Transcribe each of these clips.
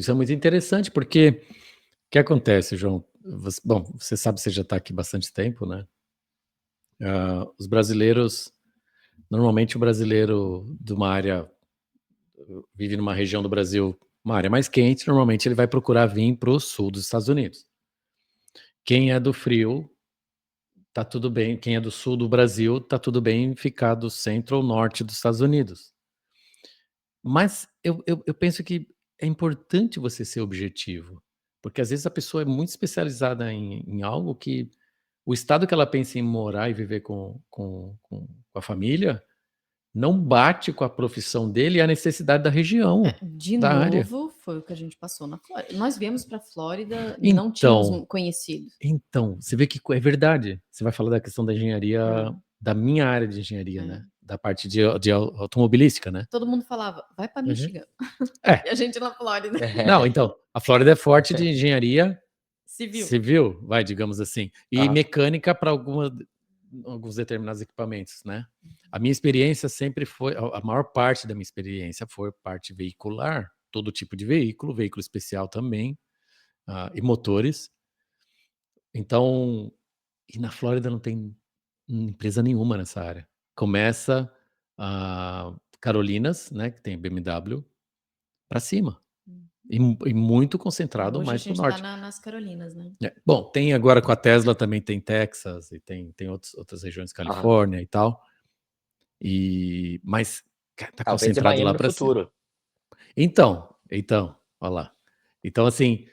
Isso é muito interessante, porque o que acontece, João? Bom, você sabe, você já está aqui bastante tempo, né? Os brasileiros, normalmente o brasileiro de uma área, vive numa região do Brasil, uma área mais quente, normalmente ele vai procurar vir para o sul dos Estados Unidos. Quem é do frio, tá tudo bem. Quem é do sul do Brasil, tá tudo bem ficar do centro ou norte dos Estados Unidos. Mas eu penso que é importante você ser objetivo, porque às vezes a pessoa é muito especializada em algo que o estado que ela pensa em morar e viver com a família não bate com a profissão dele e a necessidade da região, De da área. novo, foi o que a gente passou na Flórida. Nós viemos para a Flórida, não tínhamos Então, conhecido. você vê que é verdade. Você vai falar da questão da engenharia, É, da minha área de engenharia, é. né? Da parte de automobilística, né? Todo mundo falava, vai para Uhum. Michigan. É. E a gente na Flórida. Não, então, a Flórida é forte de engenharia Civil. civil, vai, digamos assim, e Ah, mecânica para alguns determinados equipamentos, né? A minha experiência sempre foi, a maior parte da minha experiência foi parte veicular, todo tipo de veículo, veículo especial também, e motores. Então, e na Flórida não tem empresa nenhuma nessa área. Começa a Carolinas, né, que tem BMW, para cima. E muito concentrado Hoje a mais para o gente está norte. nas Carolinas, né? Bom, tem agora com a Tesla também tem Texas e tem outras regiões, aham. Califórnia e tal. Mas tá Talvez em concentrado Miami lá no para cima. futuro. Então, olha lá. Então, assim,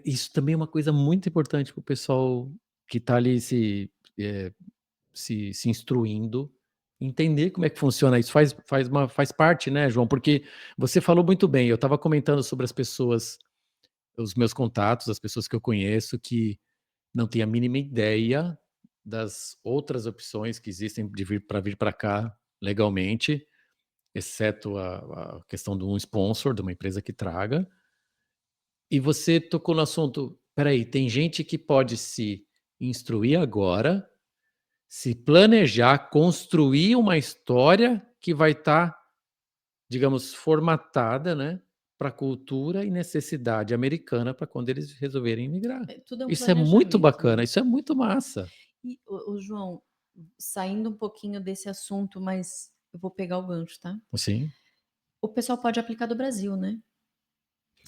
isso também é uma coisa muito importante para o pessoal que está ali se instruindo, entender como é que funciona isso. Faz parte, né, João? Porque você falou muito bem. Eu estava comentando sobre as pessoas, os meus contatos, as pessoas que eu conheço, que não têm a mínima ideia das outras opções que existem de vir para cá legalmente, exceto a questão de um sponsor, de uma empresa que traga. E você tocou no assunto, peraí, tem gente que pode se instruir agora, se planejar, construir uma história que vai estar, digamos, formatada, né, para a cultura e necessidade americana para quando eles resolverem migrar. Tudo é um Isso é muito planejamento, bacana, né? isso é muito massa. E, o João, saindo um pouquinho desse assunto, mas eu vou pegar o gancho, tá? Sim. O pessoal pode aplicar do Brasil, né?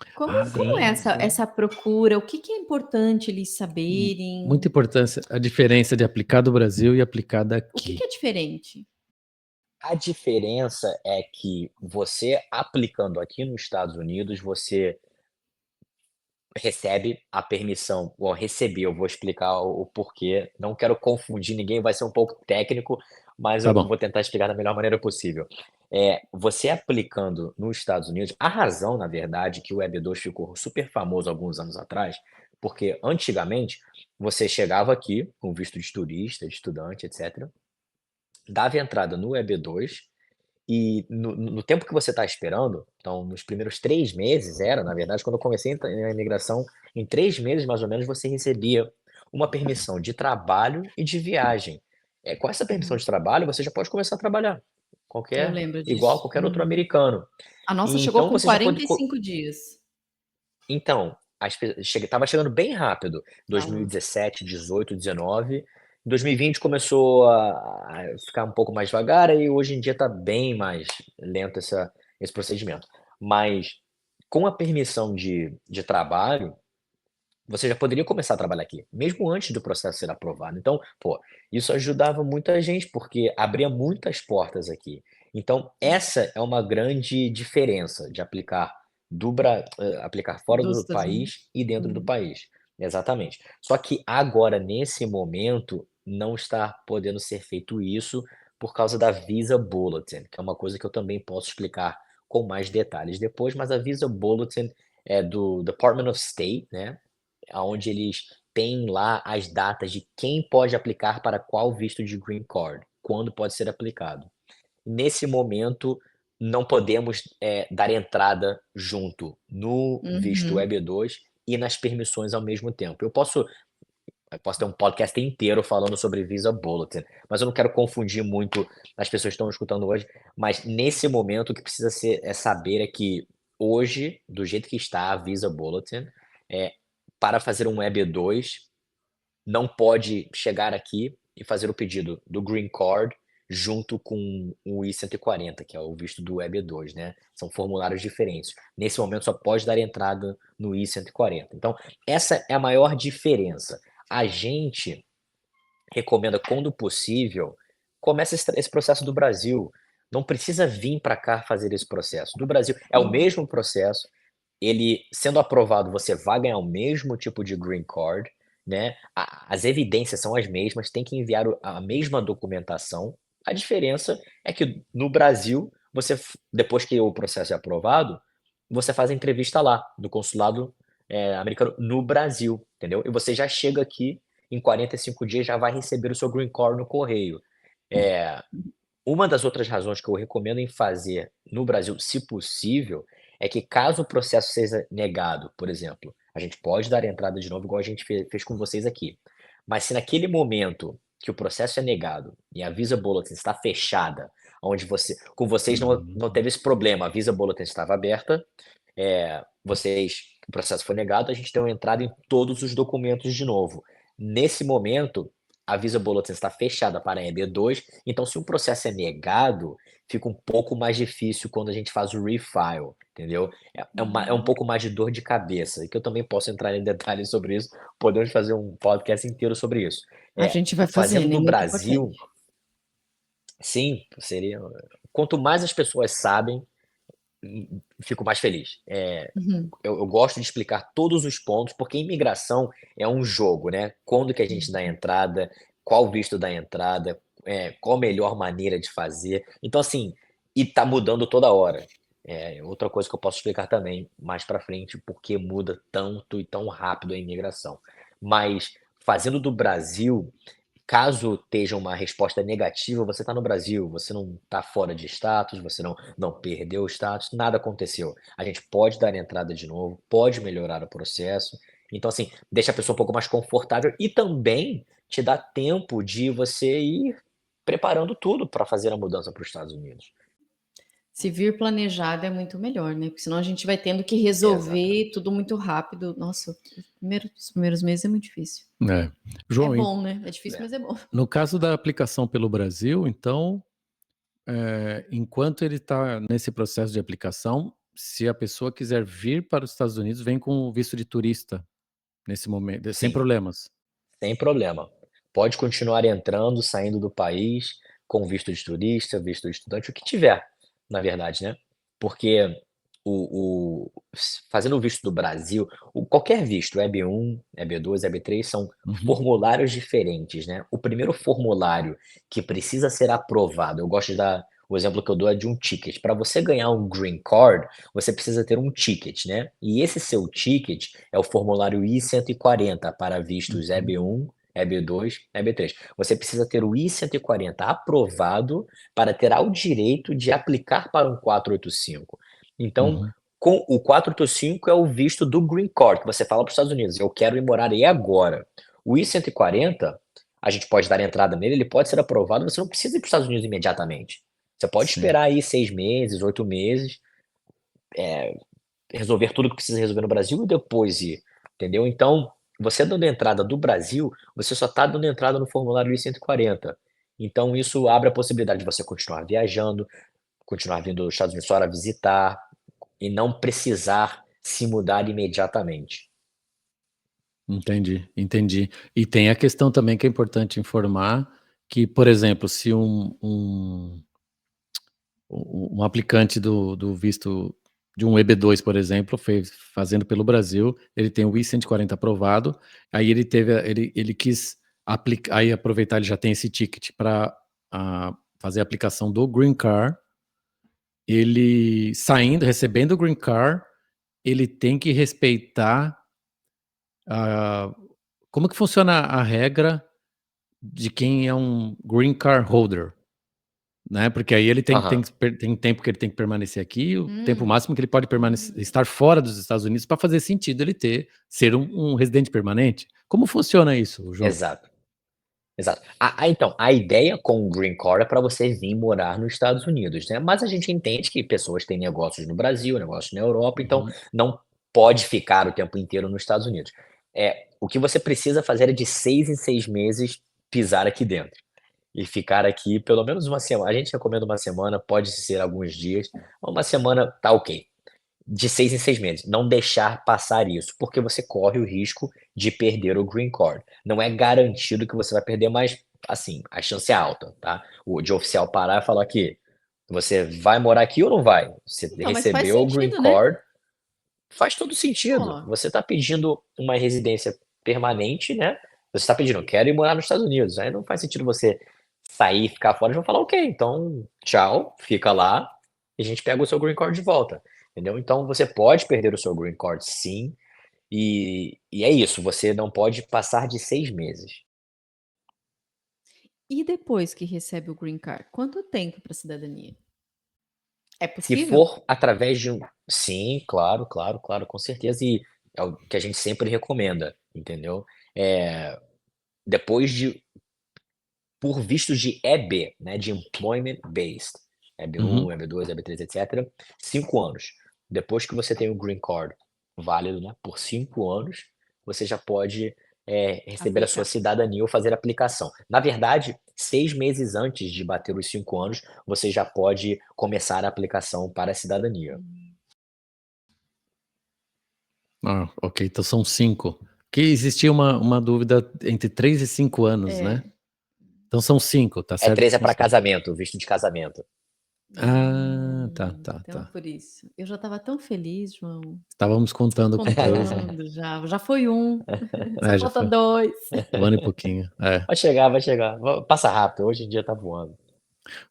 Ah, Como é Sim, sim. essa procura? O que é importante eles muita saberem? importância a diferença de aplicar do Brasil e aplicar O que daqui. é diferente? A diferença é que você aplicando aqui nos Estados Unidos, você recebe a permissão, ou receber, eu vou explicar o porquê, não quero confundir ninguém, vai ser um pouco técnico, mas Tá eu bom. vou tentar explicar da melhor maneira possível. Você aplicando nos Estados Unidos, a razão, na verdade, que o Web2 ficou super famoso alguns anos atrás, porque antigamente você chegava aqui com visto de turista, de estudante, etc., dava entrada no EB2 e no tempo que você está esperando, então nos primeiros 3 meses na verdade, quando eu comecei na imigração, em 3 meses mais ou menos você recebia uma permissão de trabalho e de viagem. Com essa permissão de trabalho você já pode começar a trabalhar, Eu qualquer lembro igual disso. qualquer outro americano. A nossa E chegou então com você já pode 45 dias. então, estava chegando bem rápido, Tava. 2017, 18, 19. Em 2020 começou a ficar um pouco mais devagar e hoje em dia está bem mais lento esse procedimento. Mas com a permissão de trabalho, você já poderia começar a trabalhar aqui, mesmo antes do processo ser aprovado. Então, pô, isso ajudava muita gente, porque abria muitas portas aqui. Então, essa é uma grande diferença de aplicar fora Dos do Estados Unidos. país e dentro do Uhum. país. Exatamente. Só que agora, nesse momento, não está podendo ser feito isso por causa da Visa Bulletin, que é uma coisa que eu também posso explicar com mais detalhes depois, mas a Visa Bulletin é do Department of State, né? Aonde eles têm lá as datas de quem pode aplicar para qual visto de green card, quando pode ser aplicado. Nesse momento, não podemos, dar entrada junto no visto Uhum. EB2 e nas permissões ao mesmo tempo. Eu posso ter um podcast inteiro falando sobre Visa Bulletin, mas eu não quero confundir muito as pessoas que estão escutando hoje, mas nesse momento o que precisa saber é que hoje, do jeito que está a Visa Bulletin, para fazer um EB2, não pode chegar aqui e fazer o pedido do Green Card junto com o I-140, que é o visto do EB2, né? São formulários diferentes. Nesse momento só pode dar entrada no I-140. Então, essa é a maior diferença. A gente recomenda, quando possível, comece esse processo do Brasil. Não precisa vir para cá fazer esse processo. Do Brasil é o mesmo processo. Ele sendo aprovado, você vai ganhar o mesmo tipo de green card, né? As evidências são as mesmas, tem que enviar a mesma documentação. A diferença é que no Brasil, depois que o processo é aprovado, você faz a entrevista lá, no consulado americano, no Brasil, entendeu? E você já chega aqui, em 45 dias, já vai receber o seu green card no correio. Uma das outras razões que eu recomendo em fazer no Brasil, se possível, é que caso o processo seja negado, por exemplo, a gente pode dar entrada de novo, igual a gente fez com vocês aqui. Mas se naquele momento que o processo é negado e a Visa Bulletin está fechada, onde com vocês não teve esse problema, a Visa Bulletin estava aberta, o processo foi negado, a gente deu entrada em todos os documentos de novo. Nesse momento, a Visa Bulletin está fechada para a EB2, então se um processo é negado, fica um pouco mais difícil quando a gente faz o refile, entendeu? É um pouco mais de dor de cabeça, e que eu também posso entrar em detalhes sobre isso, podemos fazer um podcast inteiro sobre isso. A gente vai Fazendo fazendo, é no muito Brasil, importante. sim, seria. Quanto mais as pessoas sabem, fico mais feliz. Uhum. Eu gosto de explicar todos os pontos, porque imigração é um jogo, né? Quando que a gente dá entrada, qual visto da entrada, qual a melhor maneira de fazer. Então, assim, e tá mudando toda hora. Outra coisa que eu posso explicar também mais para frente, porque muda tanto e tão rápido a imigração. Mas fazendo do Brasil, caso esteja uma resposta negativa, você está no Brasil, você não está fora de status, você não perdeu o status, nada aconteceu. A gente pode dar entrada de novo, pode melhorar o processo. Então, assim, deixa a pessoa um pouco mais confortável e também te dá tempo de você ir preparando tudo para fazer a mudança para os Estados Unidos. Se vir planejado é muito melhor, né? Porque senão a gente vai tendo que Exatamente. resolver tudo muito rápido. Nossa, os primeiros meses é muito difícil. João, É bom, né? É difícil, mas é bom. no caso da aplicação pelo Brasil, então, enquanto ele está nesse processo de aplicação, se a pessoa quiser vir para os Estados Unidos, vem com o visto de turista nesse momento, sem Sim. problemas. Sem problema. Pode continuar entrando, saindo do país, com visto de turista, visto de estudante, o que tiver, na verdade, né? Porque fazendo o visto do Brasil, qualquer visto, EB1, EB2, EB3, são formulários diferentes, né? O primeiro formulário que precisa ser aprovado, eu gosto de dar o exemplo que eu dou é de um ticket. Para você ganhar um green card, você precisa ter um ticket, né? E esse seu ticket é o formulário I-140 para vistos EB1, EB2, EB3. Você precisa ter o I-140 aprovado para ter o direito de aplicar para um 485. Então, com o 485 é o visto do green card, que você fala para os Estados Unidos, eu quero ir morar aí agora. O I-140, a gente pode dar entrada nele, ele pode ser aprovado, você não precisa ir para os Estados Unidos imediatamente. Você pode esperar aí 6 meses, 8 meses, resolver tudo que precisa resolver no Brasil e depois ir, entendeu? Então, você dando entrada do Brasil, você só está dando entrada no formulário I-140. Então, isso abre a possibilidade de você continuar viajando, continuar vindo aos Estados Unidos só para visitar e não precisar se mudar imediatamente. Entendi. E tem a questão também que é importante informar que, por exemplo, se um aplicante do visto de um EB2, por exemplo, fazendo pelo Brasil, ele tem o I-140 aprovado, aí ele quis aplicar, aí aproveitar, ele já tem esse ticket para fazer a aplicação do Green Card, ele recebendo o Green Card, ele tem que respeitar como que funciona a regra de quem é um Green Card holder, né? Porque aí ele tem tempo que ele tem que permanecer aqui, o tempo máximo que ele pode estar fora dos Estados Unidos para fazer sentido ele ser um residente permanente. Como funciona isso, João? Exato. Exato. Então, a ideia com o green card é para você vir morar nos Estados Unidos, né, mas a gente entende que pessoas têm negócios no Brasil, negócios na Europa, então Uhum. não pode ficar o tempo inteiro nos Estados Unidos. O que você precisa fazer é de 6 em 6 meses pisar aqui dentro, e ficar aqui pelo menos uma semana. A gente recomenda uma semana, pode ser alguns dias, uma semana tá ok. De 6 em 6 meses, não deixar passar isso, porque você corre o risco de perder o green card. Não é garantido que você vai perder, mas, assim, a chance é alta, tá. O de oficial parar e falar que você vai morar aqui ou não vai? Você Então, mas faz recebeu o green sentido, né? card, faz todo sentido. Ó, Você está pedindo uma residência permanente, né, você está pedindo: "Quero ir morar nos Estados Unidos", aí não faz sentido você sair, ficar fora, eles vão falar: "Ok, então tchau, fica lá, e a gente pega o seu green card de volta", entendeu. Então você pode perder o seu green card sim, e é isso, você não pode passar de 6 meses. e depois que recebe o green card, quanto tempo para cidadania? É Se possível? for através de um sim, claro, claro, claro, com certeza, e é o que a gente sempre recomenda, entendeu. Depois de por vistos de EB, né, de Employment Based, EB1, Uhum. EB2, EB3, etc., 5 anos. Depois que você tem o green card válido, né, por 5 anos, você já pode, receber a sua Aplicar. cidadania ou fazer a aplicação. Na verdade, 6 meses antes de bater os 5 anos, você já pode começar a aplicação para a cidadania. Ah, ok, então são 5. Que existia uma dúvida entre 3 e 5 anos, né. É. Então são 5, tá É certo que 3 é são para 5. casamento, visto de casamento. Ah, tá, tá, Então tá. por isso. Eu já estava tão feliz, João, Estávamos contando com 3, né. contando já. Já foi um, só É, já falta foi 2. 1 ano e pouquinho, é. Vai chegar, passa rápido, hoje em dia tá voando.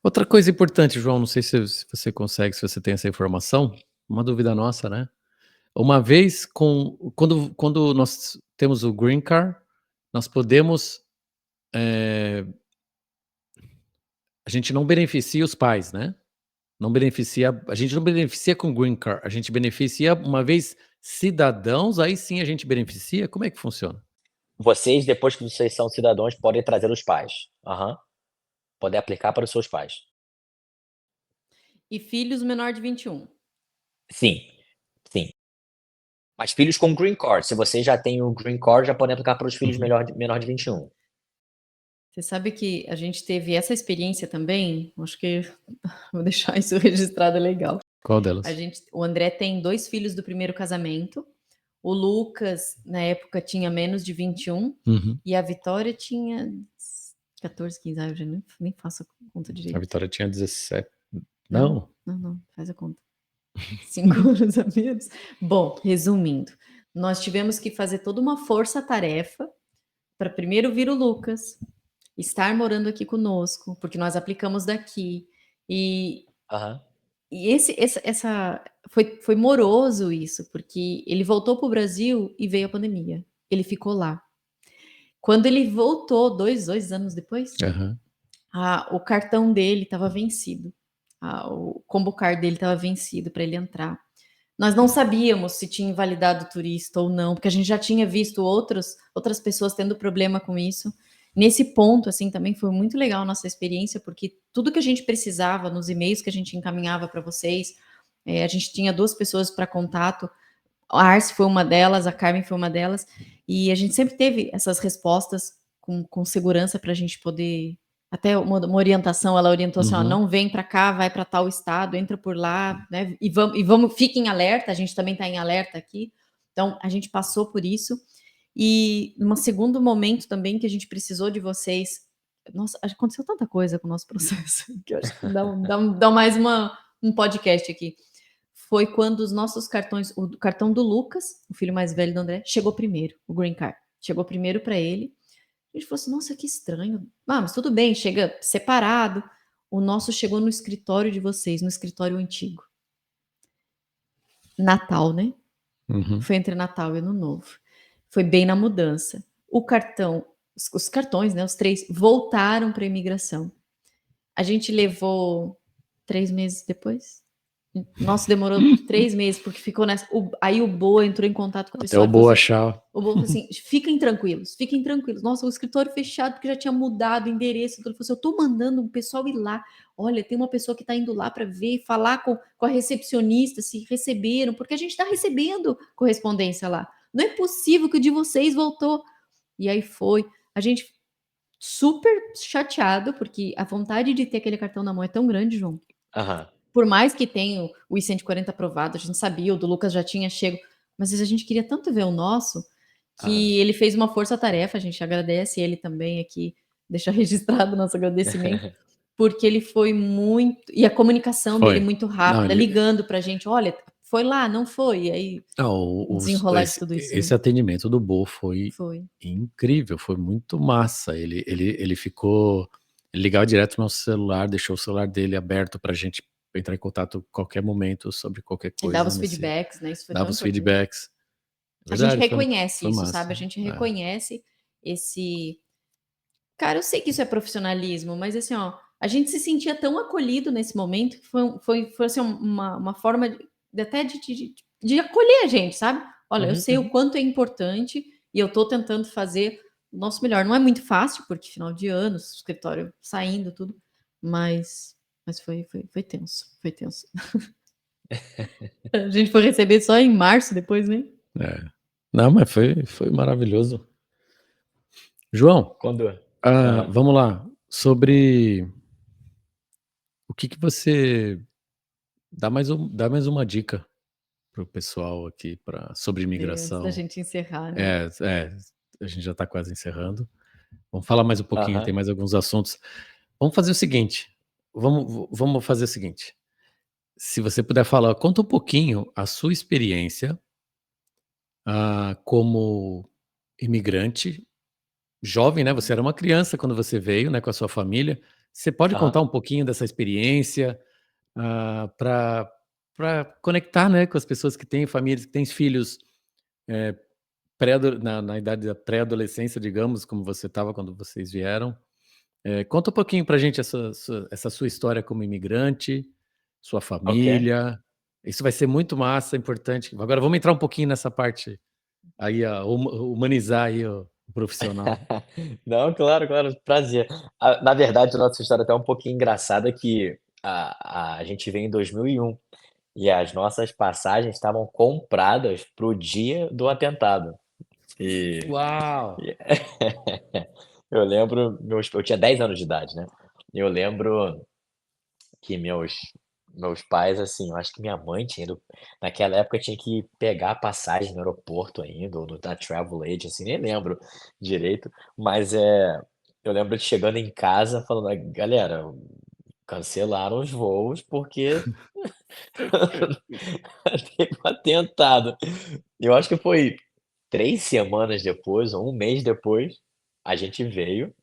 Outra coisa importante, João, não sei se você consegue, se você tem essa informação, uma dúvida nossa, né. Uma vez quando nós temos o green card, nós podemos, eh, a gente não beneficia os pais, né. A gente não beneficia com green card, a gente beneficia uma vez cidadãos, aí sim a gente beneficia? Como é que funciona? Vocês, depois que vocês são cidadãos, podem trazer os pais. Aham. Podem aplicar para os seus pais. E filhos menor de 21. Sim, sim. Mas filhos com green card, se você já tem o green card, já podem aplicar para os filhos Uhum. menor de 21. Você sabe que a gente teve essa experiência também, acho que vou deixar isso registrado, é legal. Qual delas? O André tem 2 filhos do primeiro casamento, o Lucas, na época, tinha menos de 21, Uhum. e a Vitória tinha 14, 15, eu já nem faço a conta A direito. Vitória tinha 17. Não, Não? não, não, faz a conta. 5 anos a menos. Bom, resumindo, nós tivemos que fazer toda uma força-tarefa para primeiro vir o Lucas, estar morando aqui conosco, porque nós aplicamos daqui, e Aham. e esse essa foi moroso isso, porque ele voltou para o Brasil e veio a pandemia. Ele ficou lá. Quando ele voltou, dois anos depois, Aham. o cartão dele estava vencido. O combo card dele estava vencido para ele entrar. Nós não sabíamos se tinha invalidado o turista ou não, porque a gente já tinha visto outras pessoas tendo problema com isso. Nesse ponto, assim, também foi muito legal a nossa experiência, porque tudo que a gente precisava nos e-mails que a gente encaminhava para vocês, a gente tinha 2 pessoas para contato, a Arce foi uma delas, a Carmen foi uma delas, e a gente sempre teve essas respostas com segurança para a gente poder até uma orientação, ela orientou assim: "Ó, Uhum. não vem para cá, vai para tal estado, entra por lá, né, e vamos fiquem em alerta", a gente também está em alerta aqui. Então, a gente passou por isso. E num segundo momento também que a gente precisou de vocês, nossa, aconteceu tanta coisa com o nosso processo, que eu acho que dá mais um podcast aqui. Foi quando os nossos cartões, o cartão do Lucas, o filho mais velho do André, chegou primeiro, o green card. Chegou primeiro para ele. A gente falou assim: nossa, que estranho. Ah, mas tudo bem, chega separado. O nosso chegou no escritório de vocês, no escritório antigo. Natal, né? Uhum. Foi entre Natal e Ano Novo. Foi bem na mudança. O cartão, os cartões, né? Os 3 voltaram para a imigração. A gente levou 3 meses depois. Nossa, demorou 3 meses, porque ficou nessa. Aí o Boa entrou em contato com o Até o pessoal e falou Boa assim: achar. o Boa falou assim: fiquem tranquilos, fiquem tranquilos. Nossa, o escritório fechado, porque já tinha mudado o endereço. Ele falou assim: eu tô mandando o pessoal ir lá. Olha, tem uma pessoa que tá indo lá para ver, falar com a recepcionista se receberam, porque a gente tá recebendo correspondência lá. Não é possível que o de vocês voltou. E aí foi. A gente super chateado, porque a vontade de ter aquele cartão na mão é tão grande, João. Aham. Por mais que tenha o I-140 aprovado, a gente sabia, o do Lucas já tinha chego, mas a gente queria tanto ver o nosso, Aham. que ele fez uma força-tarefa, a gente agradece ele também aqui, deixa registrado o nosso agradecimento, porque ele foi muito, e a comunicação dele Foi. muito Não, rápida, ele. ligando pra gente, olha, foi lá, não foi? E aí, Não, desenrolar de esse, tudo isso, né? esse atendimento do Bo foi Foi. incrível, foi muito massa. Ele ficou. Ele ligava direto no nosso celular, deixou o celular dele aberto pra gente entrar em contato a qualquer momento sobre qualquer Ele dava coisa os nesse. feedbacks, né? Isso foi tão Dava os importante. feedbacks. A gente Verdade, reconhece foi isso, sabe? A massa. gente É. reconhece esse. Cara, eu sei que isso é profissionalismo, mas assim, ó, a gente se sentia tão acolhido nesse momento que foi assim, uma forma até de acolher a gente, sabe? Olha, eu Uhum, sei o uhum. quanto é importante e eu tô tentando fazer o nosso melhor. Não é muito fácil, porque final de ano, escritório saindo, tudo, mas foi tenso, foi tenso. A gente foi receber só em março depois, né? É. Não, mas foi maravilhoso. João, Quando. Ah, vamos lá. Sobre o que você. Dá mais uma dica pro pessoal aqui sobre Antes da imigração. gente encerrar, né? É, a gente já está quase encerrando. Vamos falar mais um pouquinho, tem aham. mais alguns assuntos. Vamos fazer o seguinte. Vamos fazer o seguinte. Se você puder falar, conta um pouquinho a sua experiência como imigrante jovem, né? Você era uma criança quando você veio, né, com a sua família. Você pode Aham. contar um pouquinho dessa experiência para conectar, né, com as pessoas que têm famílias, que têm filhos na idade da pré-adolescência, digamos, como você estava quando vocês vieram. Conta um pouquinho para a gente essa sua história como imigrante, sua Ok. família. Isso vai ser muito massa, importante. Agora vamos entrar um pouquinho nessa parte aí, humanizar aí o profissional. Não, claro, claro, prazer. Na verdade, a nossa história é até um pouquinho engraçada que a gente veio em 2001 e as nossas passagens estavam compradas para o dia do atentado. E Uau! e eu lembro, eu tinha 10 anos de idade, né. Eu lembro que meus pais, assim, eu acho que minha mãe tinha ido naquela época tinha que pegar a passagem no aeroporto ainda, ou da Travel Agency, nem lembro direito, mas, eu lembro de chegando em casa falando: "Ai, galera, cancelaram os voos porque teve um atentado". Eu acho que foi 3 semanas depois ou 1 mês depois, a gente veio,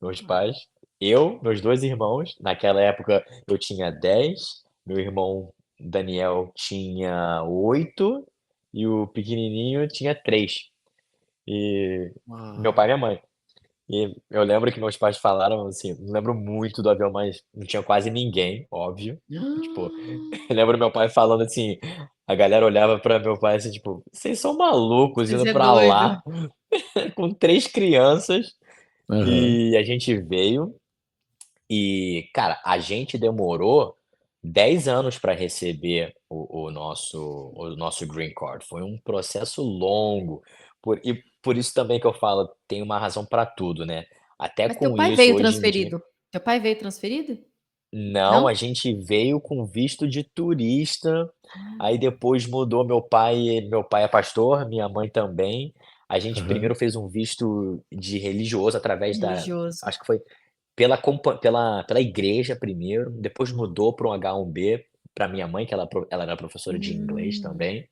meus pais, eu, meus 2 irmãos, naquela época eu tinha 10, meu irmão Daniel tinha 8 e o pequenininho tinha 3. E meu pai e Uau! minha mãe. E eu lembro que meus pais falaram, assim, não lembro muito do avião, mas não tinha quase ninguém, óbvio. Tipo, eu lembro meu pai falando assim, a galera olhava pra meu pai assim, tipo: "Vocês são malucos Você indo é pra doido. lá com 3 crianças". Aham, E a gente veio e, cara, a gente demorou 10 anos para receber o nosso green card. Foi um processo longo, por isso também que eu falo, tem uma razão para tudo, né. Até Mas teu com pai isso, veio hoje em dia transferido? Teu pai veio transferido? não, a Não? gente veio com visto de turista, aí depois mudou meu pai é pastor, minha mãe também. A gente aham. primeiro fez um visto de religioso através da Religioso. acho que foi pela igreja primeiro, depois mudou para um H1B, para minha mãe, que ela era professora de inglês Hum. também.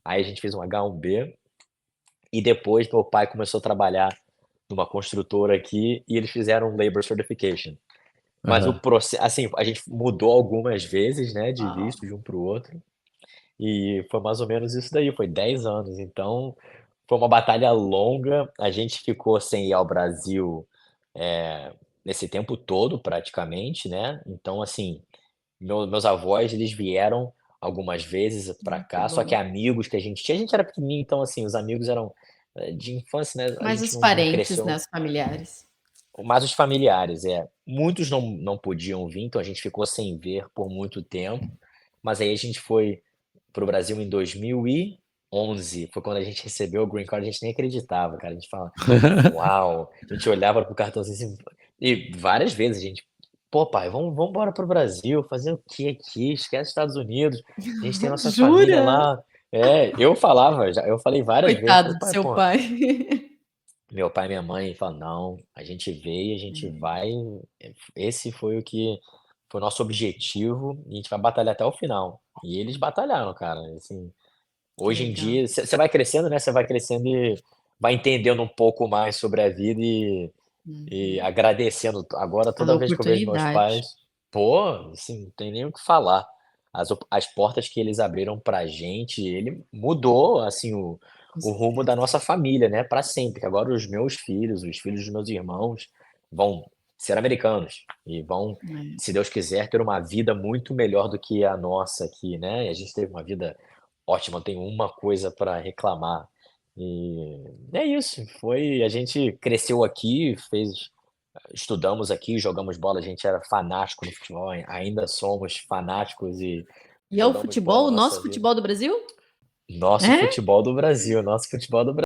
Aí a gente fez um H1B, e depois meu pai começou a trabalhar numa construtora aqui, e eles fizeram um Labor Certification. Mas o Aham. processo, assim, a gente mudou algumas vezes, né, de Uau. visto de um para o outro, e foi mais ou menos isso daí, foi 10 anos, então foi uma batalha longa, a gente ficou sem ir ao Brasil, nesse tempo todo praticamente, né, então assim, meus avós eles vieram algumas vezes pra Que cá, só que bom. amigos que a gente era pequenininho, então, assim, os amigos eram, de infância, né, a Mais gente os não parentes, né, cresceu os familiares. mais os familiares, é. Muitos não podiam vir, então a gente ficou sem ver por muito tempo, mas aí a gente foi para o Brasil em 2011, foi quando a gente recebeu o green card, a gente nem acreditava, cara, a gente fala: "Uau!", a gente olhava para o cartãozinho assim, e várias vezes a gente: "Pô, pai, vamos embora para o Brasil, fazer o quê aqui? Esquece Estados Unidos, a gente tem nossa família Jura? lá". Eu falei várias vezes, Coitado falei: do "Pai, seu pô". pai. Meu pai e minha mãe falam: "Não, a gente veio, a gente vai, esse foi foi o nosso objetivo e a gente vai batalhar até o final". E eles batalharam, cara, assim, Que hoje em legal. dia você vai crescendo, né, você vai crescendo e vai entendendo um pouco mais sobre a vida e Uhum. agradecendo. Agora Pela toda vez que eu vejo meus oportunidade. pais, pô, assim, não tem nem o que falar. As portas que eles abriram pra gente, ele mudou, assim, Com o rumo da certeza. nossa família, né, pra sempre, que agora os meus filhos, os filhos dos meus irmãos vão ser americanos e vão, É. se Deus quiser, ter uma vida muito melhor do que a nossa aqui, né, e a gente teve uma vida ótima, não tenho uma coisa pra reclamar. E é isso, a gente cresceu aqui, estudamos aqui, jogamos bola, a gente era fanático no futebol, ainda somos fanáticos e E é o jogamos bola futebol, a o nosso nossa vida. futebol do Brasil? Nosso É? futebol do Brasil, nosso futebol do